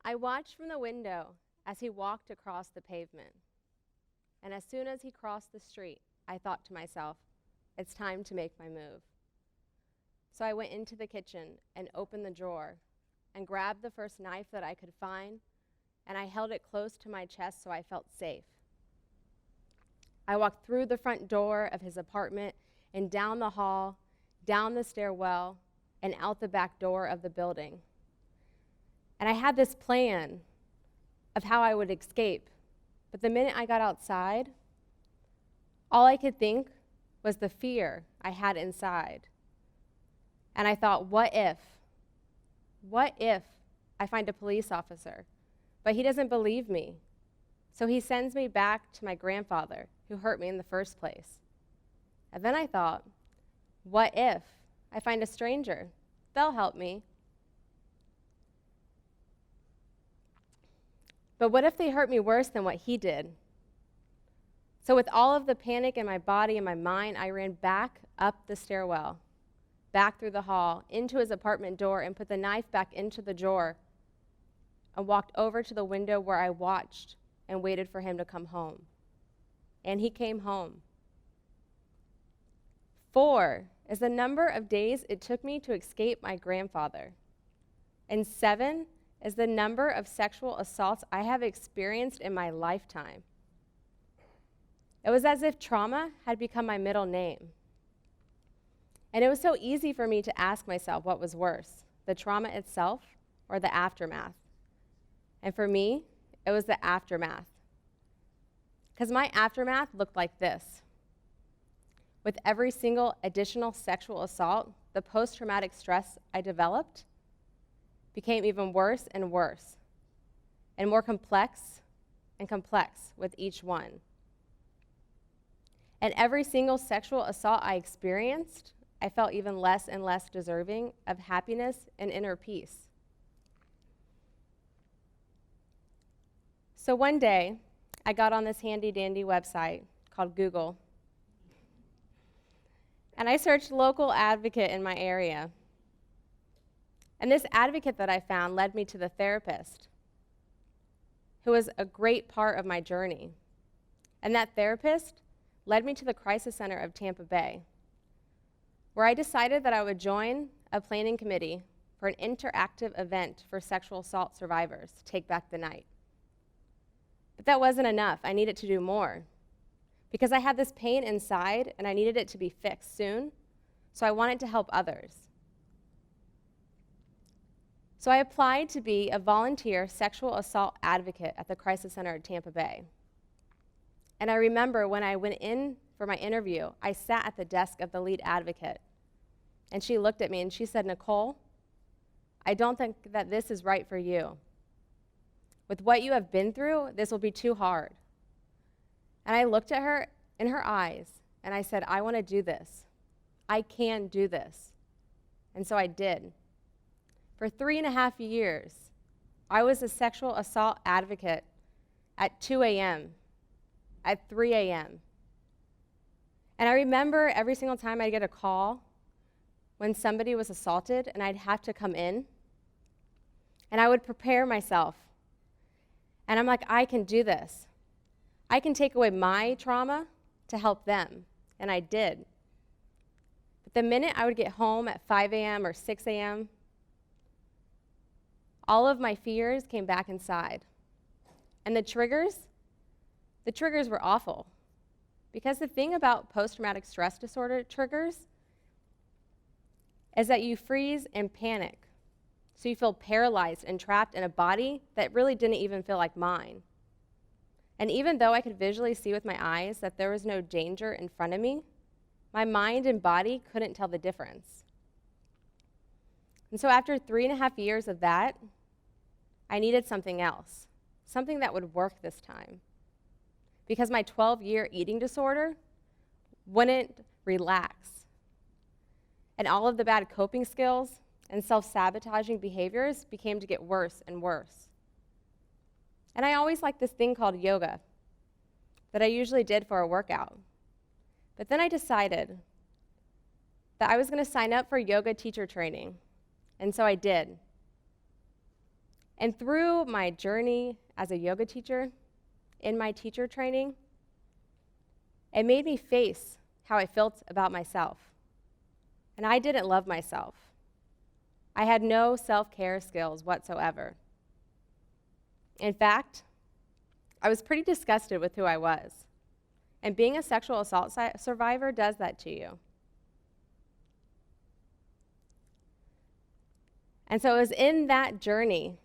I watched from the window as he walked across the pavement. And as soon as he crossed the street, I thought to myself, it's time to make my move. So I went into the kitchen and opened the drawer and grabbed the first knife that I could find, and I held it close to my chest so I felt safe. I walked through the front door of his apartment and down the hall, down the stairwell, and out the back door of the building. And I had this plan of how I would escape, but the minute I got outside, all I could think was the fear I had inside. And I thought, what if I find a police officer, but he doesn't believe me? So he sends me back to my grandfather, who hurt me in the first place. And then I thought, what if I find a stranger? They'll help me. But what if they hurt me worse than what he did? So with all of the panic in my body and my mind, I ran back up the stairwell, back through the hall, into his apartment door, and put the knife back into the drawer, and walked over to the window where I watched and waited for him to come home. And he came home. 4 is the number of days it took me to escape my grandfather. And 7 is the number of sexual assaults I have experienced in my lifetime. It was as if trauma had become my middle name. And it was so easy for me to ask myself what was worse, the trauma itself or the aftermath. And for me, it was the aftermath. Because my aftermath looked like this. With every single additional sexual assault, the post-traumatic stress I developed became even worse and worse, and more complex and complex with each one. And every single sexual assault I experienced, I felt even less and less deserving of happiness and inner peace. So one day, I got on this handy-dandy website called Google, and I searched local advocate in my area. And this advocate that I found led me to the therapist, who was a great part of my journey. And that therapist led me to the Crisis Center of Tampa Bay, where I decided that I would join a planning committee for an interactive event for sexual assault survivors, Take Back the Night. But that wasn't enough. I needed to do more, because I had this pain inside and I needed it to be fixed soon, so I wanted to help others. So I applied to be a volunteer sexual assault advocate at the Crisis Center at Tampa Bay. And I remember when I went in for my interview, I sat at the desk of the lead advocate, and she looked at me and she said, "Nichole, I don't think that this is right for you. With what you have been through, this will be too hard." And I looked at her in her eyes, and I said, "I want to do this. I can do this." And so I did. For 3.5 years, I was a sexual assault advocate at 2 a.m., at 3 a.m. And I remember every single time I'd get a call when somebody was assaulted and I'd have to come in, and I would prepare myself. And I'm like, I can do this. I can take away my trauma to help them, and I did. But the minute I would get home at 5 a.m. or 6 a.m., all of my fears came back inside. And the triggers were awful. Because the thing about post-traumatic stress disorder triggers is that you freeze and panic. So you feel paralyzed and trapped in a body that really didn't even feel like mine. And even though I could visually see with my eyes that there was no danger in front of me, my mind and body couldn't tell the difference. And so after 3.5 years of that, I needed something else, something that would work this time. Because my 12-year eating disorder wouldn't relax. And all of the bad coping skills and self-sabotaging behaviors became to get worse and worse. And I always liked this thing called yoga that I usually did for a workout. But then I decided that I was going to sign up for yoga teacher training. And so I did. And through my journey as a yoga teacher, in my teacher training, it made me face how I felt about myself. And I didn't love myself. I had no self-care skills whatsoever. In fact, I was pretty disgusted with who I was. And being a sexual assault survivor does that to you. And so it was in that journey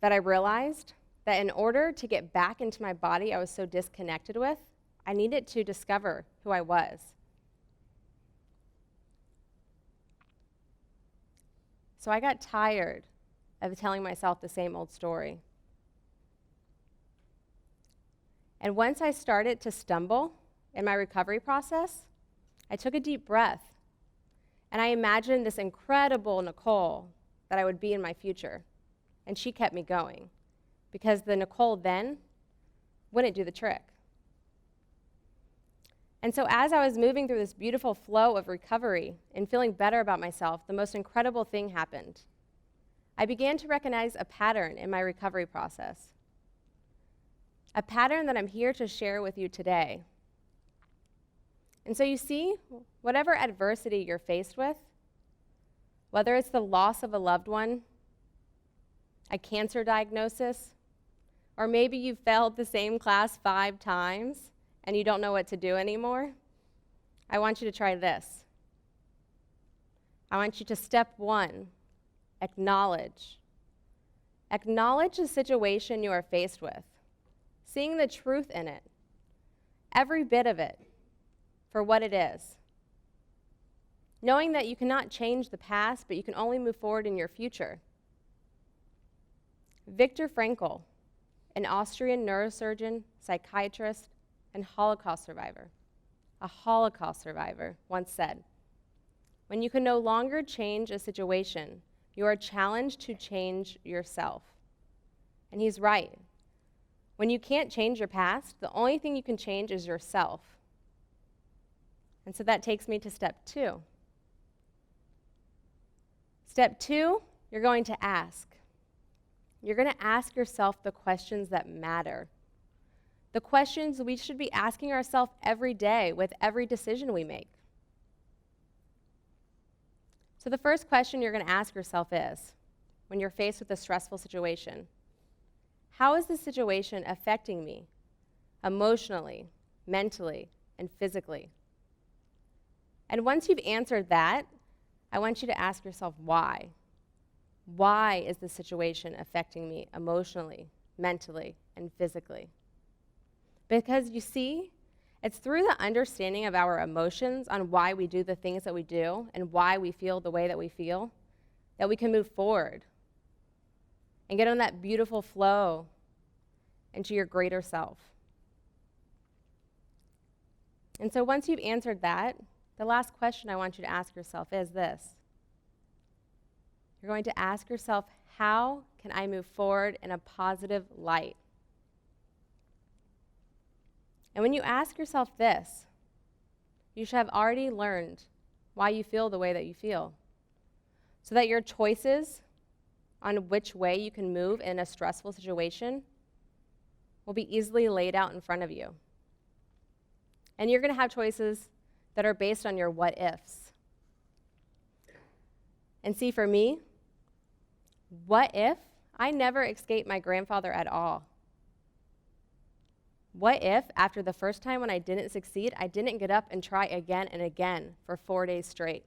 that I realized that in order to get back into my body I was so disconnected with, I needed to discover who I was. So I got tired of telling myself the same old story. And once I started to stumble in my recovery process, I took a deep breath, and I imagined this incredible Nichole that I would be in my future. And she kept me going, because the Nichole then wouldn't do the trick. And so as I was moving through this beautiful flow of recovery and feeling better about myself, the most incredible thing happened. I began to recognize a pattern in my recovery process. A pattern that I'm here to share with you today. And so you see, whatever adversity you're faced with, whether it's the loss of a loved one, a cancer diagnosis, or maybe you've failed the same class 5 times and you don't know what to do anymore, I want you to try this. I want you to step 1, acknowledge. Acknowledge the situation you are faced with, seeing the truth in it, every bit of it, for what it is. Knowing that you cannot change the past, but you can only move forward in your future. Viktor Frankl, an Austrian neurosurgeon, psychiatrist, and Holocaust survivor, a Holocaust survivor, once said, "When you can no longer change a situation, you are challenged to change yourself." And he's right. When you can't change your past, the only thing you can change is yourself. And so that takes me to step 2. Step 2, you're going to ask. You're going to ask yourself the questions that matter. The questions we should be asking ourselves every day with every decision we make. So the first question you're going to ask yourself is, when you're faced with a stressful situation, how is this situation affecting me emotionally, mentally, and physically? And once you've answered that, I want you to ask yourself why. Why is this situation affecting me emotionally, mentally, and physically? Because you see, it's through the understanding of our emotions on why we do the things that we do and why we feel the way that we feel that we can move forward and get on that beautiful flow into your greater self. And so once you've answered that, the last question I want you to ask yourself is this. You're going to ask yourself, how can I move forward in a positive light? And when you ask yourself this, you should have already learned why you feel the way that you feel, so that your choices on which way you can move in a stressful situation will be easily laid out in front of you. And you're going to have choices that are based on your what-ifs. And see, for me, what if I never escaped my grandfather at all? What if, after the first time when I didn't succeed, I didn't get up and try again and again for 4 days straight?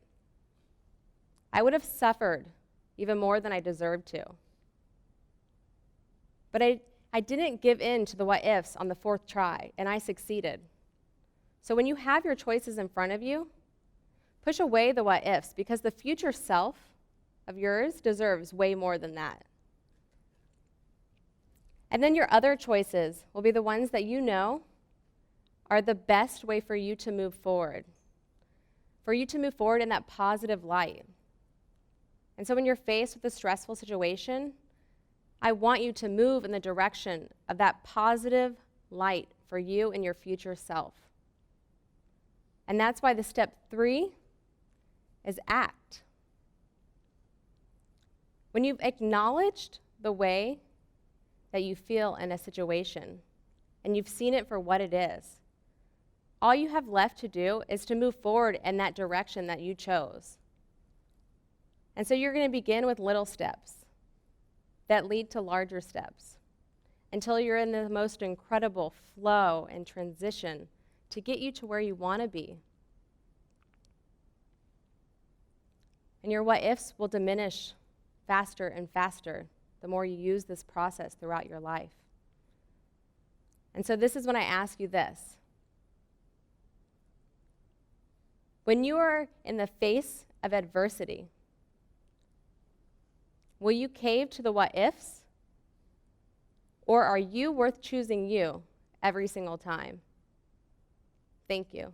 I would have suffered even more than I deserved to. But I didn't give in to the what-ifs on the 4th try, and I succeeded. So when you have your choices in front of you, push away the what-ifs, because the future self of yours deserves way more than that. And then your other choices will be the ones that you know are the best way for you to move forward in that positive light. And so when you're faced with a stressful situation, I want you to move in the direction of that positive light for you and your future self. And that's why the step 3 is act. When you've acknowledged the way that you feel in a situation, and you've seen it for what it is. All you have left to do is to move forward in that direction that you chose. And so you're going to begin with little steps that lead to larger steps until you're in the most incredible flow and transition to get you to where you want to be. And your what-ifs will diminish faster and faster the more you use this process throughout your life. And so this is when I ask you this. When you are in the face of adversity, will you cave to the what-ifs? Or are you worth choosing you every single time? Thank you.